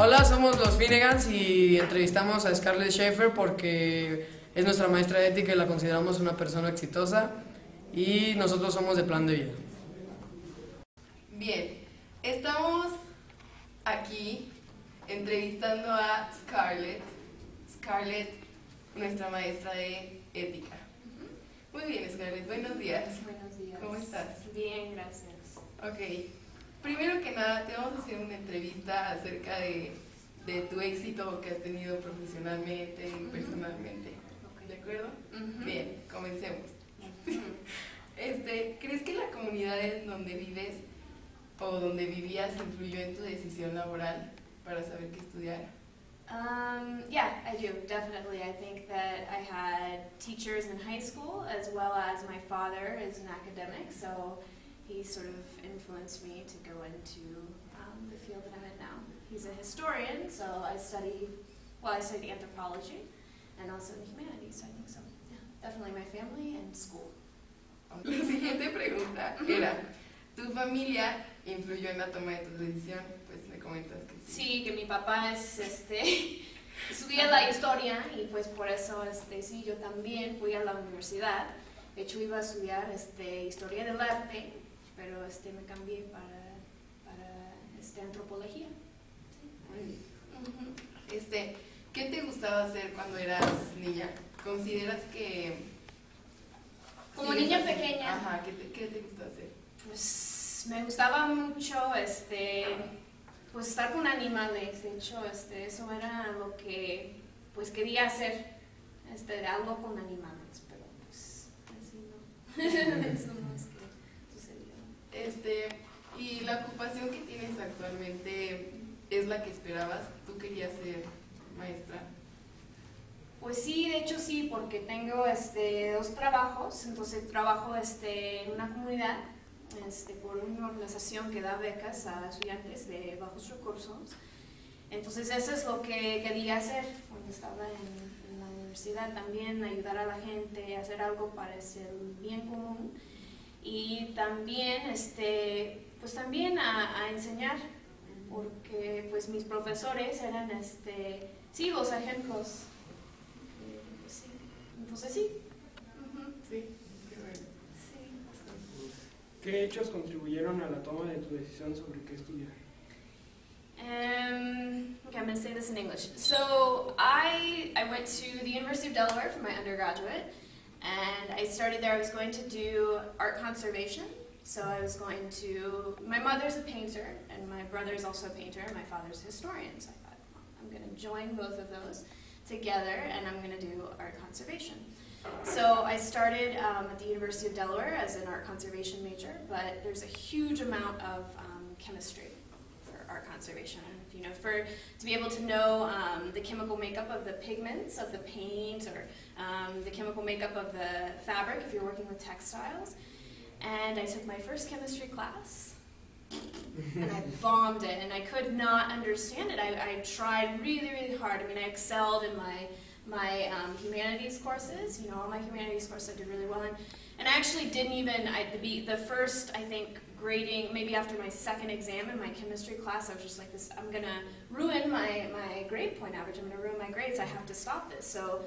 Hola, somos los Finnegans y entrevistamos a Scarlett Shaffer porque es nuestra maestra de ética y la consideramos una persona exitosa y nosotros somos de Plan de Vida. Bien, estamos aquí entrevistando a Scarlett. Scarlett, nuestra maestra de ética. Muy bien, Scarlett, buenos días. Buenos días. ¿Cómo estás? Bien, gracias. Ok, primero que nada te vamos a hacer una entrevista acerca de tu éxito que has tenido profesionalmente y personalmente. ¿De acuerdo? Bien, comencemos. ¿Crees que la comunidad en donde vives o donde vivías influyó en tu decisión laboral para saber qué estudiar? Yeah, I do, definitely. I think that I had teachers in high school as well as my father is an academic, so he sort of influenced me to go into the field that I'm in now. He's a historian, so I studied anthropology and also the humanities, I think so. Yeah, definitely my family and school. La siguiente pregunta era, ¿tu familia influyó en la toma de tu decisión? Pues me comentas que sí. Sí, que mi papá estudia la historia y pues por eso sí, yo también fui a la universidad. De hecho iba a estudiar historia del arte, pero me cambié para antropología. Sí. ¿Qué te gustaba hacer cuando eras niña? ¿Consideras que como niña pequeña? Ajá, ¿qué te gustaba hacer? Pues me gustaba mucho pues estar con animales. De hecho eso era lo que pues quería hacer, algo con animales, pero pues así no. Eso no es que sucedió. ¿Y la ocupación que tienes actualmente es la que esperabas? ¿Tú querías ser maestra? Pues sí, de hecho sí, porque tengo dos trabajos. Entonces trabajo en una comunidad por una organización que da becas a estudiantes de bajos recursos. Entonces eso es lo que quería hacer cuando estaba en la universidad, también ayudar a la gente, hacer algo para el bien común y también pues también a enseñar, porque pues mis profesores eran sí, los ejemplos. Sí. Entonces sí. Sí, qué bueno. Sí. ¿Qué hechos contribuyeron a la toma de tu decisión sobre qué estudiar? Okay, I'm going to say this in English. So I went to the University of Delaware for my undergraduate, and I started there. I was going to do art conservation. So I was going to, my mother's a painter, and my brother's also a painter, and my father's a historian. So I thought, well, I'm going to join both of those together, and I'm going to do art conservation. So I started at the University of Delaware as an art conservation major, but there's a huge amount of chemistry for art conservation. If you know, to be able to know the chemical makeup of the pigments of the paint, or the chemical makeup of the fabric if you're working with textiles. And I took my first chemistry class, and I bombed it, and I could not understand it. I tried really, really hard. I mean, I excelled in my humanities courses. You know, all my humanities courses I did really well in. And I actually didn't even, the first, I think, grading, maybe after my second exam in my chemistry class, I was just like, I'm going to ruin my grade point average. I'm going to ruin my grades. I have to stop this. So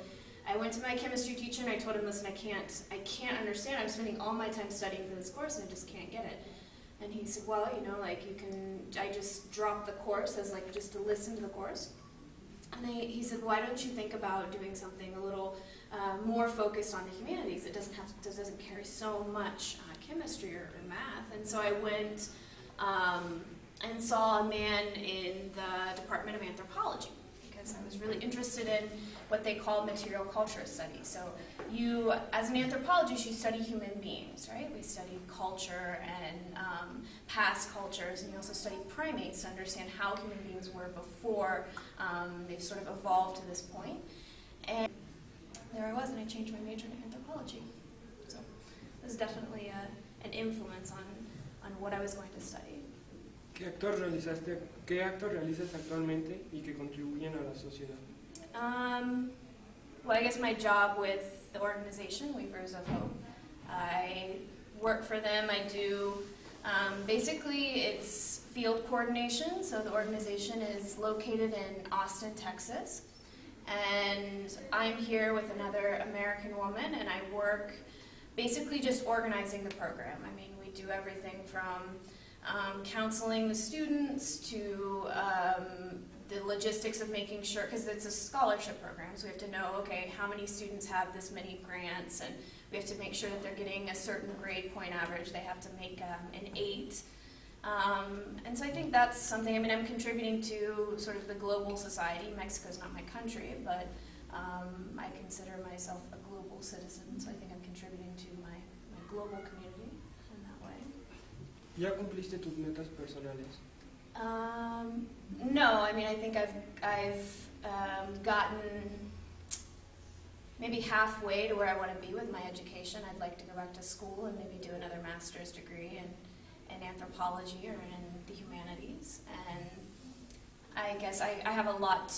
I went to my chemistry teacher and I told him, listen, I can't understand. I'm spending all my time studying for this course and I just can't get it. And he said, well, you know, like I just dropped the course as like just to listen to the course. And he said, why don't you think about doing something a little more focused on the humanities? It doesn't carry so much chemistry or math. And so I went and saw a man in the Department of Anthropology, because I was really interested in what they call material culture studies. So you, as an anthropologist, you study human beings, right? We study culture and past cultures, and you also study primates to understand how human beings were before they've sort of evolved to this point. And there I was, and I changed my major to anthropology. So it was definitely an influence on what I was going to study. ¿Qué actos realizas actualmente y que contribuyen a la sociedad? Well, I guess my job with the organization, Weavers of Hope. I work for them. I do, basically it's field coordination. So the organization is located in Austin, Texas. And I'm here with another American woman, and I work basically just organizing the program. I mean, we do everything from counseling the students to the logistics of making sure, because it's a scholarship program, so we have to know, okay, how many students have this many grants, and we have to make sure that they're getting a certain grade point average. They have to make an 8. And so I think that's something, I mean, I'm contributing to sort of the global society. Mexico's not my country, but I consider myself a global citizen, so I think I'm contributing to my global community in that way. ¿Ya cumpliste tus metas personales? No, I mean, I think I've gotten maybe halfway to where I want to be with my education. I'd like to go back to school and maybe do another master's degree in anthropology or in the humanities. And I guess I have a lot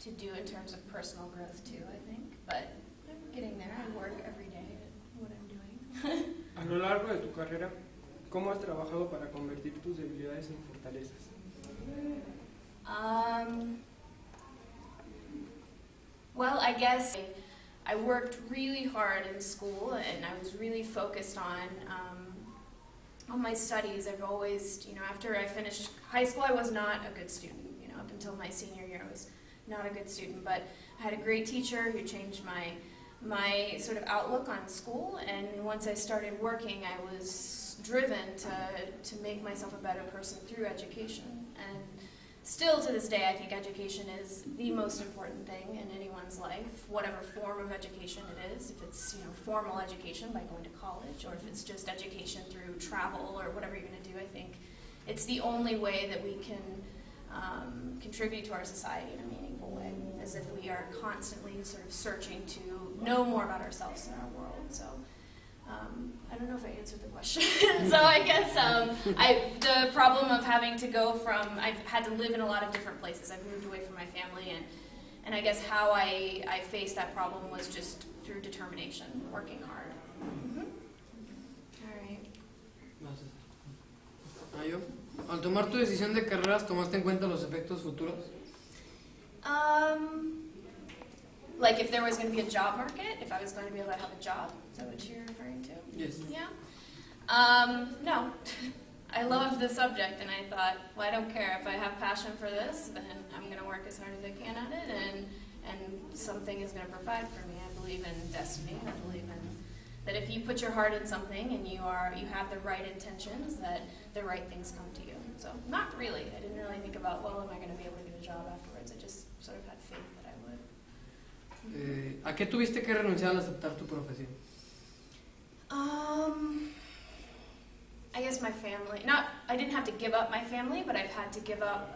to do in terms of personal growth too, I think. But I'm getting there. I work every day at what I'm doing. A lo largo de tu carrera, ¿cómo has trabajado para convertir tus debilidades en fortalezas? Well, I guess I worked really hard in school, and I was really focused on my studies. I've always, after I finished high school, I was not a good student. Up until my senior year, I was not a good student. But I had a great teacher who changed my sort of outlook on school. And once I started working, I was driven to make myself a better person through education. And still to this day, I think education is the most important thing in anyone's life, whatever form of education it is. If it's formal education by going to college, or if it's just education through travel or whatever you're going to do, I think it's the only way that we can contribute to our society in a meaningful way, as if we are constantly sort of searching to know more about ourselves and our world. So I don't know if I answered the question. So I guess the problem of having to go from, I've had to live in a lot of different places. I've moved away from my family, and I guess how I faced that problem was just through determination, working hard. Mm-hmm. All right. ¿Yo? Al tomar tu decisión de carreras, ¿tomaste en cuenta los efectos futuros? Like if there was going to be a job market, if I was going to be able to have a job. Is that what you're referring to? Yes. Yeah. No. I loved the subject, and I thought, well, I don't care. If I have passion for this, then I'm going to work as hard as I can at it, and something is going to provide for me. I believe in destiny. I believe in that if you put your heart in something and you have the right intentions, that the right things come to you. So not really. I didn't really think about, well, am I going to be able to get a job afterwards? I just sort of had faith that I would. ¿A qué tuviste que renunciar al aceptar tu profesión? I guess my family. I didn't have to give up my family, but I've had to give up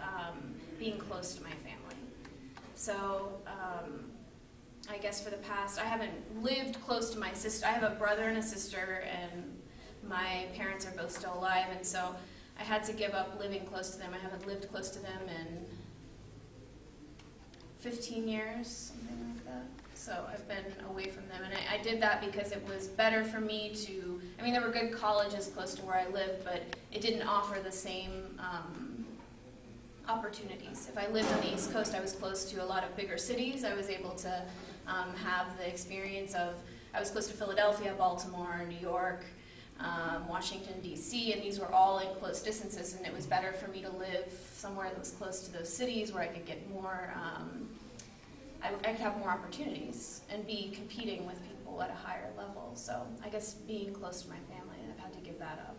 being close to my family. So I guess for the past, I haven't lived close to my sister. I have a brother and a sister, and my parents are both still alive, and so I had to give up living close to them. I haven't lived close to them in 15 years, something like that. So I've been away from them, and I did that because it was better for me to, I mean, there were good colleges close to where I lived, but it didn't offer the same opportunities. If I lived on the East Coast, I was close to a lot of bigger cities. I was able to have the experience of, I was close to Philadelphia, Baltimore, New York, Washington, D.C., and these were all in close distances, and it was better for me to live somewhere that was close to those cities where I could get more, I could have more opportunities and be competing with people at a higher level. So I guess being close to my family, I've had to give that up.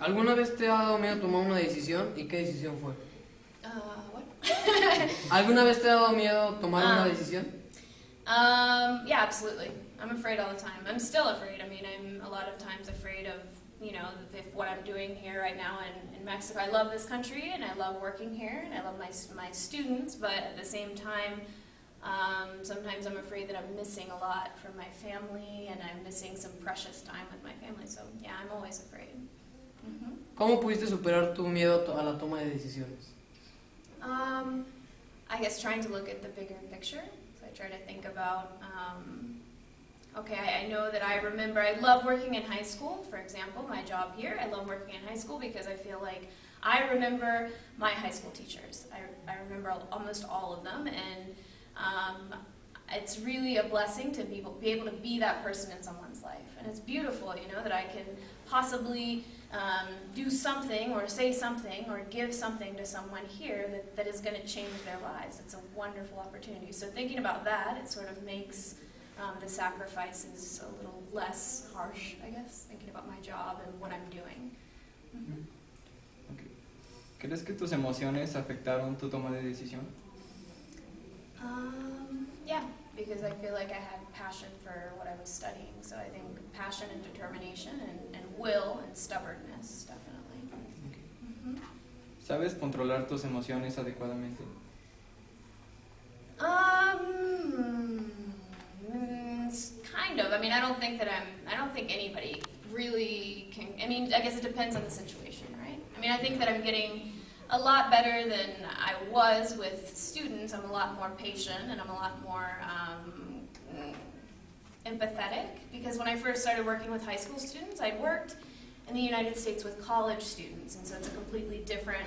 ¿Alguna vez te ha dado miedo tomar una decisión? ¿Y qué decisión fue? What? ¿Alguna vez te ha dado miedo tomar una decisión? Yeah, absolutely. I'm afraid all the time. I'm still afraid. I mean, I'm a lot of times afraid of, if what I'm doing here right now in Mexico. I love this country, and I love working here, and I love my students, but at the same time, sometimes I'm afraid that I'm missing a lot from my family, and I'm missing some precious time with my family. So, yeah, I'm always afraid. Mm-hmm. ¿Cómo pudiste superar tu miedo a la toma de decisiones? I guess trying to look at the bigger picture. So I try to think about, Okay, I know that I remember, I love working in high school, for example, my job here. I love working in high school because I feel like I remember my high school teachers. I remember almost all of them, and it's really a blessing to be able to be that person in someone's life. And it's beautiful, you know, that I can possibly do something or say something or give something to someone here that is going to change their lives. It's a wonderful opportunity. So thinking about that, it sort of makes the sacrifices a little less harsh, I guess, thinking about my job and what I'm doing. Mm-hmm. Okay. ¿Crees que tus emociones afectaron tu toma de decisión? Yeah, because I feel like I had passion for what I was studying. So I think passion and determination and will and stubbornness, definitely. Okay. Mm-hmm. ¿Sabes controlar tus emociones adecuadamente? Kind of. I mean, I don't think anybody really can. I mean, I guess it depends on the situation, right? I mean, I think that I'm getting a lot better than I was with students. I'm a lot more patient and I'm a lot more empathetic, because when I first started working with high school students, I'd worked in the United States with college students, and so it's a completely different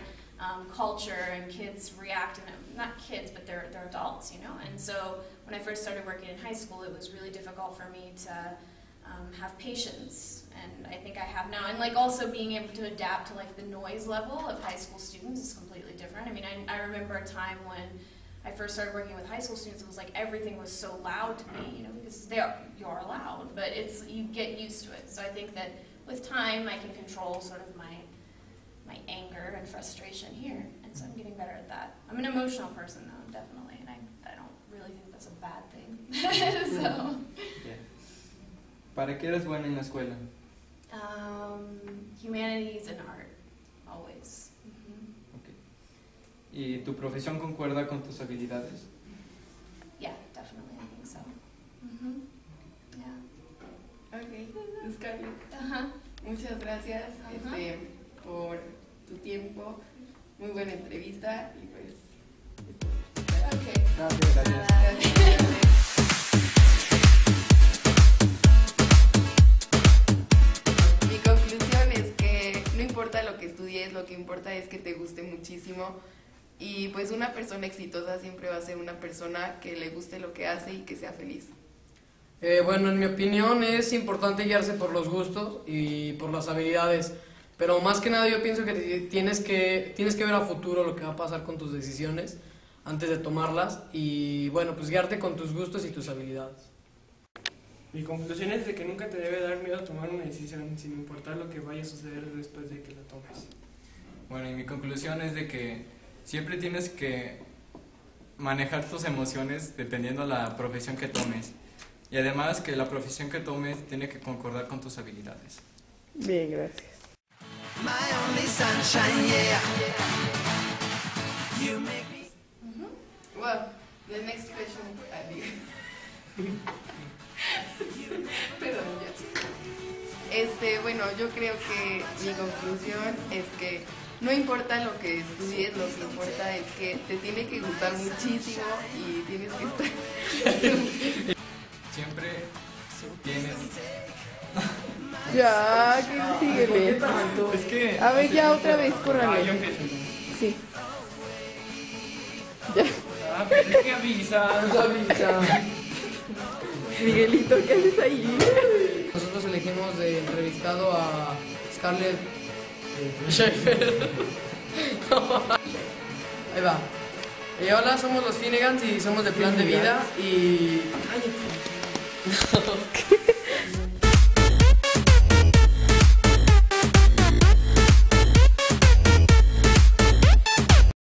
culture, and kids react, and not kids, but they're adults, you know. And so when I first started working in high school, it was really difficult for me to have patience, and I think I have now. And like also being able to adapt to like the noise level of high school students is completely different. I mean, I remember a time when I first started working with high school students, it was like everything was so loud to me, you know, because you're loud, but you get used to it. So I think that with time, I can control sort of my anger and frustration here, and so I'm getting better at that. I'm an emotional person, though, definitely, and I don't really think that's a bad thing. So. Yeah. ¿Para qué eres buena en la escuela? Humanities and art, always. Mm-hmm. Okay. ¿Y tu profesión concuerda con tus habilidades? Yeah, definitely, I think so. Mm-hmm. Yeah. Okay, Scarlett. Uh-huh. Muchas gracias por tu tiempo. Muy buena entrevista y pues. Okay. Gracias. Mi conclusión es que no importa lo que estudies, lo que importa es que te guste muchísimo. Y pues una persona exitosa siempre va a ser una persona que le guste lo que hace y que sea feliz. Bueno, en mi opinión es importante guiarse por los gustos y por las habilidades, pero más que nada yo pienso que tienes que ver a futuro lo que va a pasar con tus decisiones antes de tomarlas, y bueno, pues guiarte con tus gustos y tus habilidades. Mi conclusión es de que nunca te debe dar miedo tomar una decisión, sin importar lo que vaya a suceder después de que la tomes. Bueno, y mi conclusión es de que siempre tienes que manejar tus emociones dependiendo de la profesión que tomes. Y además que la profesión que tomes tiene que concordar con tus habilidades. Bien, gracias. Well, the next question. Perdón, ya. Bueno, yo creo que mi conclusión es que no importa lo que estudies, lo que importa es que te tiene que gustar muchísimo y tienes que estar... Siempre tienes... Ya, que síguele. Es que... A ver, ya otra vez, córrale. Yo empiezo. Sí. Ya. Pero es que avisas. Miguelito, ¿qué haces ahí? Nosotros elegimos de entrevistado a Scarlett Shaffer. Ahí va. Hola, somos los Finnegans y somos de Plan de Vida y... ¡Cállate!